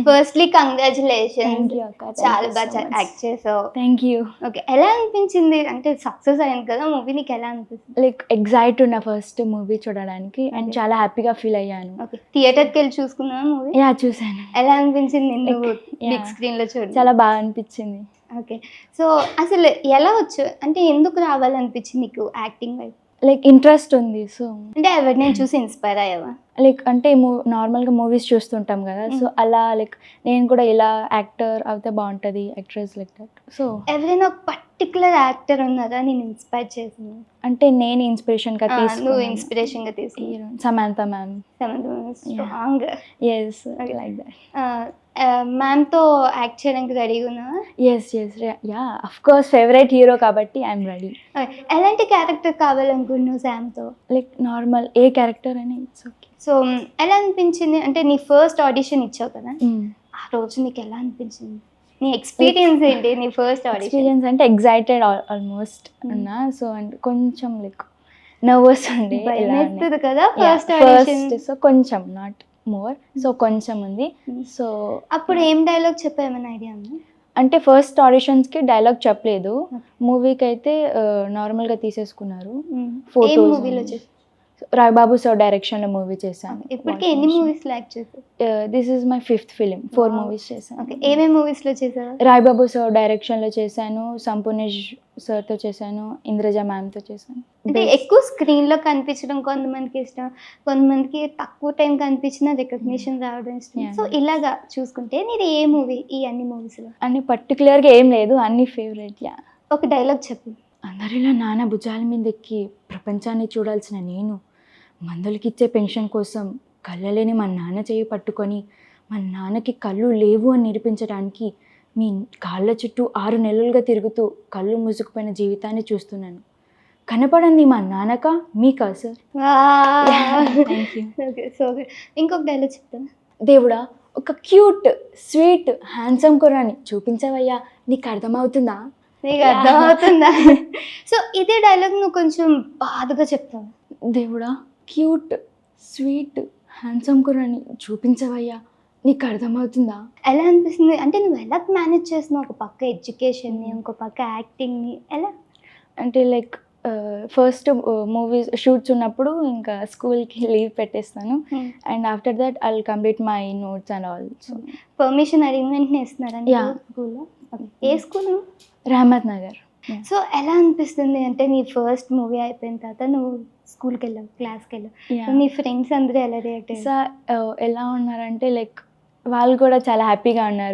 Firstly congratulations, thank you అక్క, చాలా బాగా యాక్ట్ చేసావు. Thank you. ఓకే, ఎలా అనిపించింది అంటే సక్సెస్ అయింది కదా మూవీ, నీకు ఎలా అనిపిస్తుంది? లైక్ ఎగ్జైట్ ఉన్న ఫస్ట్ మూవీ చూడడానికి అండ్ చాలా హ్యాపీగా ఫీల్ అయ్యాను. ఓకే, థియేటర్కి వెళ్ళి చూసుకున్నావా మూవీ? యా చూసాను. ఎలా అనిపించింది నిన్ను Yeah. బిగ్ స్క్రీన్ లో చూడండి? చాలా బాగా అనిపించింది. ఓకే, సో అసలు ఎలా వచ్చు అంటే ఎందుకు రావాలనిపించింది నీకు యాక్టింగ్ వైపు? లైక్ ఇంట్రెస్ట్ ఉంది. సో అంటే ఎవరిని చూసి ఇన్స్పైర్ అయ్యావా? లైక్ అంటే నార్మల్గా మూవీస్ చూస్తుంటాం కదా, సో అలా లైక్ నేను కూడా ఇలా యాక్టర్ అవుతే బాగుంటుంది, యాక్ట్రెస్ లైక్ దట్. సో ఎవరైనా ఒక పర్టికులర్ యాక్టర్ ఉన్నారా నేను ఇన్స్పైర్ చేసింది? అంటే నేను ఇన్స్పిరేషన్గా నువ్వు తీసుకున్నాను ఇన్స్పిరేషన్ గా తీసుకున్నావు. Samantha ma'am. Strong. Yes like that. Ma'am తో యాక్ట్ చేయడానికి రెడీగా ఉన్నావా? Yes yeah of course favourite hero కాబట్టి ఐఎమ్ రెడీ. ఎలాంటి క్యారెక్టర్ కావాలనుకుంటున్నావు శామ్ తో? లైక్ నార్మల్ ఏ క్యారెక్టర్ అయినా ఇట్స్ ఓకే. సో ఎలా అనిపించింది అంటే నీ ఫస్ట్ ఆడిషన్ ఇచ్చావు కదా, ఆ రోజు నీకు ఎలా అనిపించింది? నీ ఎక్స్పీరియన్స్ ఏంటి నీ ఫస్ట్ ఆడిషన్? ఎక్స్పీరియన్స్ అంటే ఎగ్జైటెడ్ ఆల్మోస్ట్ ఉన్నా. సో అండ్ కొంచెం లైక్ నర్వస్ ఉండే భయమేస్తుంది కదా ఫస్ట్ ఆడిషన్? సో కొంచెం నాట్ మోర్, సో కొంచెం ఉంది. సో అప్పుడు ఏం డైలాగ్ చెప్పామని ఐడియా ఉందా? అంటే ఫస్ట్ ఆడిషన్స్కి డైలాగ్ చెప్పలేదు, మూవీకి అయితే నార్మల్గా తీసేసుకున్నారు. ఏ మూవీలో చేసావు? రాయ్బాబు సార్ డైరెక్షన్లో మూవీ చేశాను. ఇప్పటికి ఎన్ని మూవీస్ యాక్ట్ చేసావు? This is my 5th film. 4 movies చేశాను. ఓకే, ఏమేమి మూవీస్ లో చేసావు? రాయ్బాబు సార్ డైరెక్షన్లో చేశాను, సంపూర్ణేష్ సార్తో చేశాను, ఇంద్రజ మ్యామ్తో చేశాను. అంటే ఎక్కువ స్క్రీన్ లో కనిపించడం కొంతమందికి ఇష్టం, కొంతమందికి తక్కువ టైం కనిపించిన రికగ్నిషన్ రావడం ఇష్టం. సో ఇలాగా చూసుకుంటే నీది ఏ మూవీ ఈ అన్ని మూవీస్ లో? అన్ని పర్టికులర్గా ఏం లేదు, అన్ని ఫేవరెట్. యా ఒక డైలాగ్ చెప్పు. అందరిలో నాన్న భుజాల మీద ఎక్కి ప్రపంచాన్ని చూడాల్సిన నేను, మందులకిచ్చే పెన్షన్ కోసం కళ్ళలేని మా నాన్న చేయి పట్టుకొని మా నాన్నకి కళ్ళు లేవు అని నిరూపించడానికి మీ కాళ్ళ చుట్టూ 6 నెలలుగా తిరుగుతూ కళ్ళు మూసుకుపోయిన జీవితాన్ని చూస్తున్నాను. కనపడంది మా నాన్నక మీకా sir? Thank you. Okay, so ఇంకొక డైలాగ్ చెప్తాను. దేవుడా, ఒక క్యూట్ స్వీట్ హ్యాండ్సమ్ కుర్రాన్ని చూపించవయ్యా, నీకు అర్థమవుతుందా? నీకు అర్థమవుతుందా? సో ఇదే డైలాగ్ నువ్వు కొంచెం బాధగా చెప్తావు. దేవుడా, క్యూట్ స్వీట్ హ్యాండ్సమ్ కుర్రాన్ని చూపించవయ్యా, నీకు అర్థమవుతుందా? ఎలా అనిపిస్తుంది అంటే నువ్వు ఎలా మేనేజ్ చేస్తున్నావు? ఒక పక్క ఎడ్యుకేషన్ని, ఇంకో పక్క యాక్టింగ్ని ఎలా? అంటే లైక్ ఫస్ట్ మూవీస్ షూట్స్ ఉన్నప్పుడు ఇంకా స్కూల్కి లీవ్ పెట్టేస్తాను and after that I will complete my notes and all. So permission అడిగిన వెంటనే ఇస్తున్నారండి స్కూల్లో? ఏ స్కూల్? రహమత్ నగర్. సో ఎలా అనిపిస్తుంది అంటే నీ ఫస్ట్ మూవీ అయిపోయిన తర్వాత నువ్వు స్కూల్కి వెళ్ళావు, క్లాస్కి వెళ్ళావు, నీ ఫ్రెండ్స్ అందరూ ఎలా రియాక్ట్ అయ్యారు? సో ఎలా ఉన్నారంటే లైక్ వాళ్ళు కూడా చాలా హ్యాపీగా ఉన్నారు.